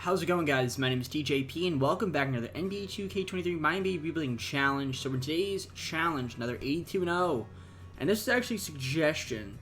How's it going, guys? My name is TJP and welcome back to another NBA 2K23 MyNBA Rebuilding Challenge. So in today's challenge, another 82-0, and this is actually a suggestion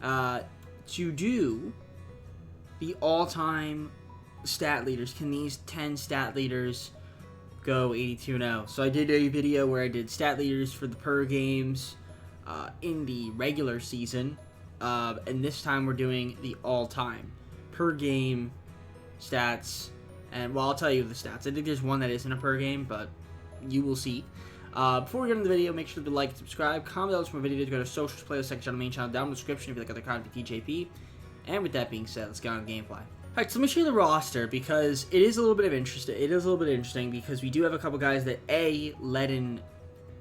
to do the all-time stat leaders. Can these 10 stat leaders go 82-0? So I did a video where I did stat leaders for the per games in the regular season, and this time we're doing the all-time per game stats. And well, I'll tell you the stats. I think there's one that isn't a per game, but you will see. Before we get into the video, make sure to like and subscribe, comment down for videos, go to socials, playlist section on the main channel down in the description if you like other content with TJP. And with that being said, let's get on the gameplay. Alright, so let me show you the roster because it is a little bit of interesting. It is a little bit interesting because we do have a couple guys that led in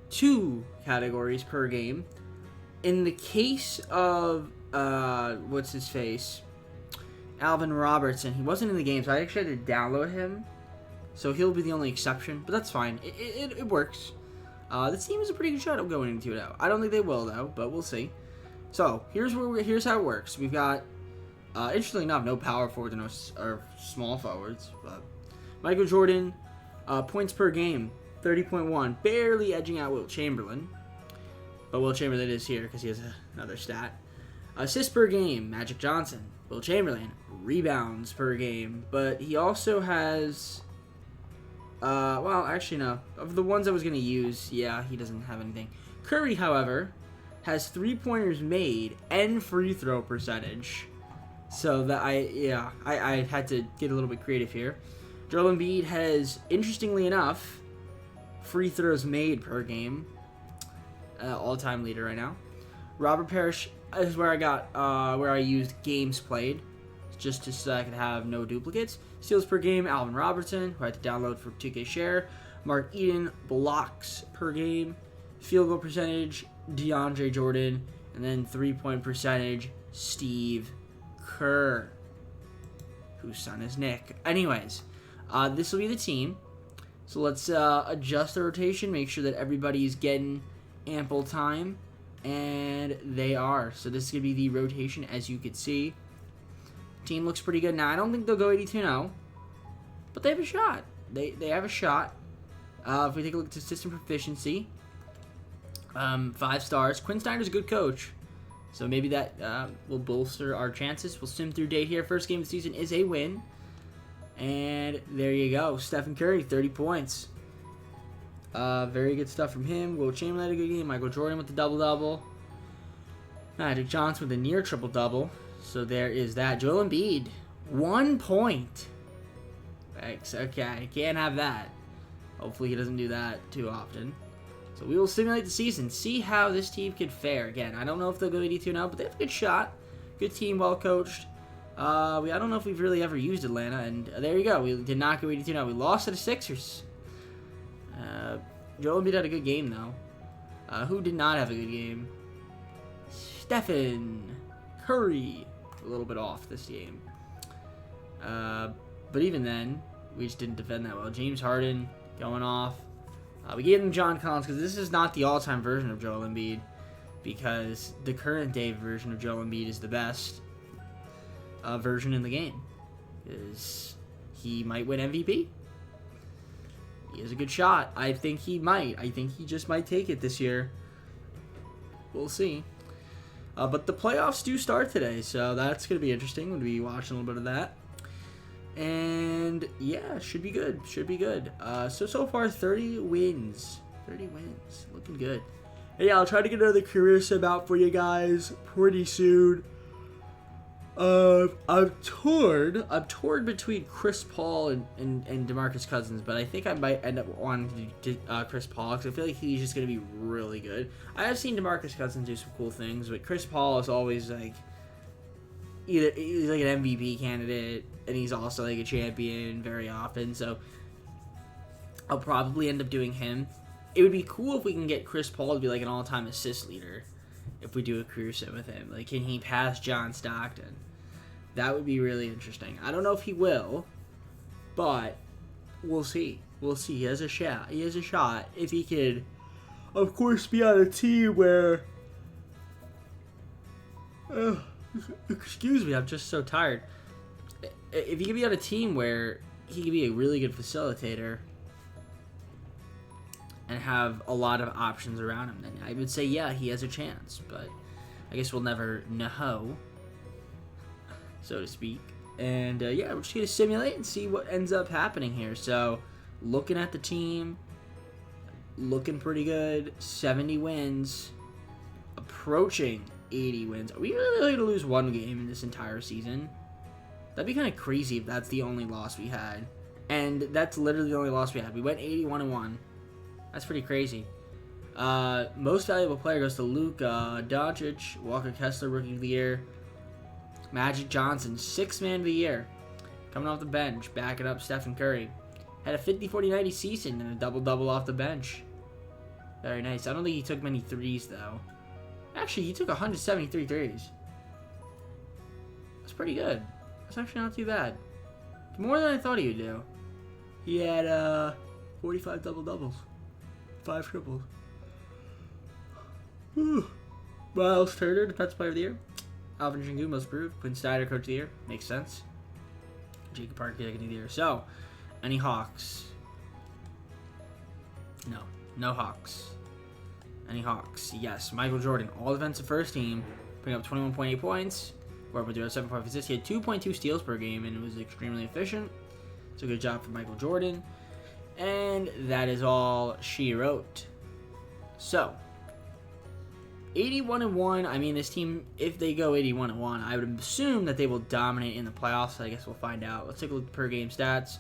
2 categories per game. In the case of what's his face? Alvin Robertson, he wasn't in the game, so I actually had to download him, so he'll be the only exception, but that's fine. It works. This team is a pretty good shot of going into it out. I don't think they will, though, but we'll see. So, here's how it works. We've got, interestingly enough, no power forwards or small forwards, but Michael Jordan, points per game, 30.1, barely edging out Wilt Chamberlain, but Wilt Chamberlain is here because he has another stat. Assists per game, Magic Johnson. Wilt Chamberlain, rebounds per game, but he also has, well, actually, no. Of the ones I was going to use, yeah, he doesn't have anything. Curry, however, has 3-pointers made and free throw percentage. So that I had to get a little bit creative here. Joel Embiid has, interestingly enough, free throws made per game. All-time leader right now. Robert Parrish is where I got, where I used games played, just so I could have no duplicates. Steals per game, Alvin Robertson, who I had to download for 2K Share. Mark Eden, blocks per game. Field goal percentage, DeAndre Jordan. And then 3-point percentage, Steve Kerr, whose son is Nick. Anyways, this will be the team. So let's adjust the rotation, make sure that everybody's getting ample time. And they are. So this is going to be the rotation, as you can see. Team looks pretty good. Now, I don't think they'll go 82-0, but they have a shot. They have a shot. If we take a look at the system proficiency, 5 stars. Quinn Snyder's a good coach, so maybe that will bolster our chances. We'll sim through date here. First game of the season is a win. And there you go. Stephen Curry, 30 points. Very good stuff from him. Wilt Chamberlain had a good game. Michael Jordan with the double-double. Magic Johnson with a near triple-double. So there is that. Joel Embiid, 1 point. Thanks. Okay, can't have that. Hopefully he doesn't do that too often. So we will simulate the season. See how this team could fare. Again, I don't know if they'll go 82 now, but they have a good shot. Good team, well coached. I don't know if we've really ever used Atlanta, and there you go. We did not go 82 now. We lost to the Sixers. Joel Embiid had a good game, though. Who did not have a good game? Stephen Curry. A little bit off this game. But even then, we just didn't defend that well. James Harden going off. We gave him John Collins because this is not the all-time version of Joel Embiid, because the current day version of Joel Embiid is the best version in the game. Because he might win MVP. He has a good shot. I think he might. I think he just might take it this year. We'll see. But the playoffs do start today, so that's going to be interesting. We'll be watching a little bit of that. And, yeah, should be good. Should be good. So far, 30 wins. 30 wins. Looking good. And, yeah, I'll try to get another career sim out for you guys pretty soon. I'm torn between Chris Paul and DeMarcus Cousins, but I think I might end up wanting to do Chris Paul because I feel like he's just going to be really good. I have seen DeMarcus Cousins do some cool things, but Chris Paul is always like he's like an MVP candidate, and he's also like a champion very often, so I'll probably end up doing him. It would be cool if we can get Chris Paul to be like an all-time assist leader if we do a career sim with him. Like, can he pass John Stockton? That would be really interesting. I don't know if he will, but we'll see. We'll see. He has a shot. He has a shot. If he could, of course, be on a team where... excuse me, I'm just so tired. if he could be on a team where he could be a really good facilitator and have a lot of options around him, then I would say, yeah, he has a chance. But I guess we'll never know, so to speak. And yeah, we're just going to simulate and see what ends up happening here. So, looking at the team, looking pretty good. 70 wins, approaching 80 wins. Are we really going to lose one game in this entire season? That'd be kind of crazy if that's the only loss we had. And that's literally the only loss we had. We went 81-1. That's pretty crazy. Most valuable player goes to Luka Doncic, Walker Kessler, Rookie of the Year. Magic Johnson, 6th Man of the Year. Coming off the bench, backing up Stephen Curry. Had a 50-40-90 season and a double-double off the bench. Very nice. I don't think he took many threes, though. Actually, he took 173 threes. That's pretty good. That's actually not too bad. More than I thought he would do. He had 45 double-doubles. 5 triples. Miles Turner, Defensive Player of the Year. Alvin Sengun, Most Improved. Quinn Snyder, Coach of the Year. Makes sense. Jacob Parker, Coach of the Year. So, any Hawks? No. No Hawks. Any Hawks? Yes. Michael Jordan, All Defensive First Team, putting up 21.8 points. 4.07 assists. He had 2.2 steals per game, and it was extremely efficient. So, good job for Michael Jordan. And that is all she wrote. So, 81-1. I mean, this team, if they go 81-1, I would assume that they will dominate in the playoffs. I guess we'll find out. Let's take a look at per game stats.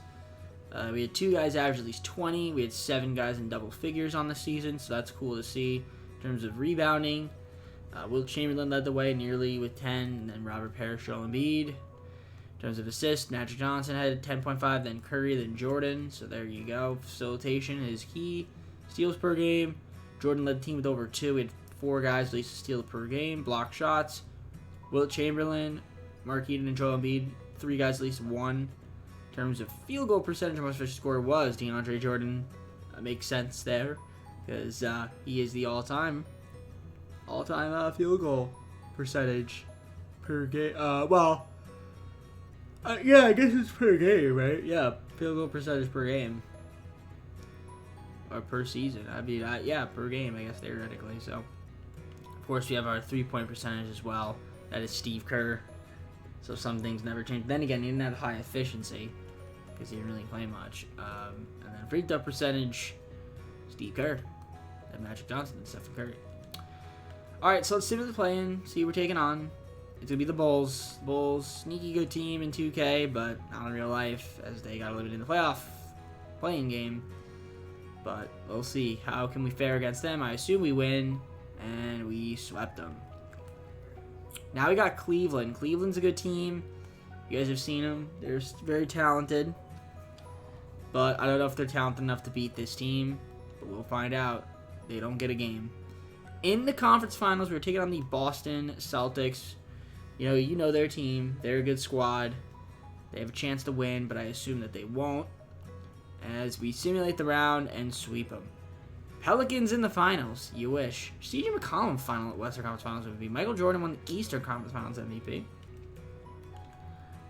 We had 2 guys average at least 20. We had 7 guys in double figures on the season, so that's cool to see. In terms of rebounding, Wilt Chamberlain led the way nearly with 10, and then Robert Parrish, Joel Embiid. In terms of assists, Magic Johnson had 10.5, then Curry, then Jordan. So there you go. Facilitation is key. Steals per game. Jordan led the team with over 2. We had 4 guys at least a steal per game. Block shots. Wilt Chamberlain, Mark Eaton, and Joel Embiid. 3 guys at least 1. In terms of field goal percentage, our most efficient scorer was DeAndre Jordan. Makes sense there because he is the all-time field goal percentage per game. Yeah, I guess it's per game, right? Yeah, field goal percentage per game. Or per season. I mean, yeah, per game, I guess, theoretically. So, of course, we have our three-point percentage as well. That is Steve Kerr. So, some things never change. Then again, he didn't have high efficiency because he didn't really play much. And then free throw percentage, Steve Kerr. And Magic Johnson and Stephen Curry. Alright, so let's see what they're playing. See who we're taking on. It's going to be the Bulls. Bulls, sneaky good team in 2K, but not in real life, as they got eliminated in the playoff playing game. But we'll see. How can we fare against them? I assume we win, and we swept them. Now we got Cleveland. Cleveland's a good team. You guys have seen them. They're very talented. But I don't know if they're talented enough to beat this team. But we'll find out. They don't get a game. In the conference finals, we're taking on the Boston Celtics. You know their team. They're a good squad. They have a chance to win, but I assume that they won't. As we simulate the round and sweep them. Pelicans in the finals. You wish. C.J. McCollum final at Western Conference Finals MVP. Michael Jordan won the Eastern Conference Finals MVP.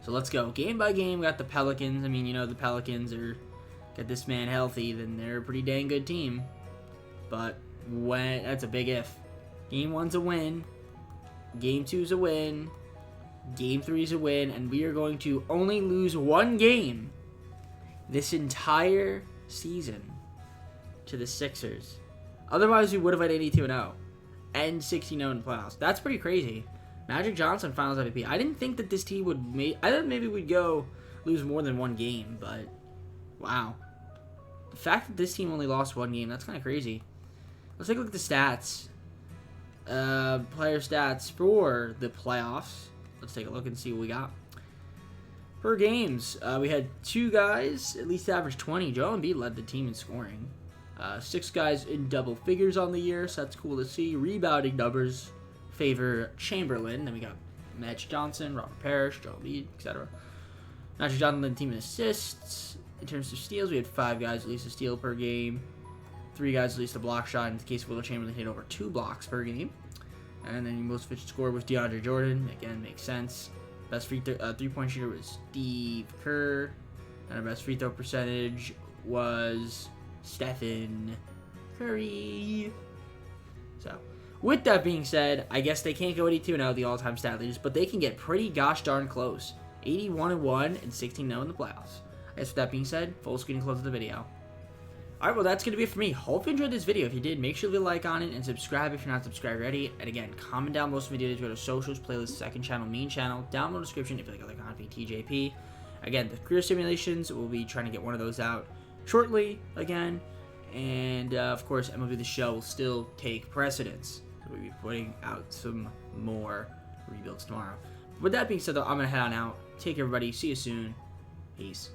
So let's go. Game by game, we got the Pelicans. I mean, the Pelicans get this man healthy, then they're a pretty dang good team. But that's a big if. Game 1's a win. Game 2's a win. Game 3's a win. And we are going to only lose one game this entire season to the Sixers. Otherwise, we would have went 82-0 and 16-0 in the playoffs. That's pretty crazy. Magic Johnson Finals MVP. I didn't think that this team would I thought maybe we'd go lose more than one game, but wow. The fact that this team only lost one game, that's kind of crazy. Let's take a look at the stats. Player stats for the playoffs. Let's take a look and see what we got. Per games, we had 2 guys at least average 20. Joel Embiid led the team in scoring. 6 guys in double figures on the year, so that's cool to see. Rebounding numbers favor Chamberlain. Then we got Magic Johnson, Robert Parrish, Joel Embiid, etc. Magic Johnson led the team in assists. In terms of steals, we had 5 guys at least a steal per game. 3 guys at least a block shot. In the case of Wilt Chamberlain, hit over 2 blocks per game. And then the most efficient scorer was DeAndre Jordan. Again, makes sense. Best three-point shooter was Steve Kerr. And our best free throw percentage was Stephen Curry. So, with that being said, I guess they can't go 82-0, the all-time stat leaders, but they can get pretty gosh darn close. 81-1 and 16-0 in the playoffs. I guess with that being said, full screen and close of the video. Alright, well, that's going to be it for me. Hope you enjoyed this video. If you did, make sure to leave a like on it and subscribe if you're not subscribed already. And again, comment down most videos, go to socials, playlist, second channel, main channel, down below in the description if you like other content, TJP. Again, the career simulations, we'll be trying to get one of those out shortly again. And, of course, MLB The Show will still take precedence. So we'll be putting out some more rebuilds tomorrow. With that being said, though, I'm going to head on out. Take care, everybody. See you soon. Peace.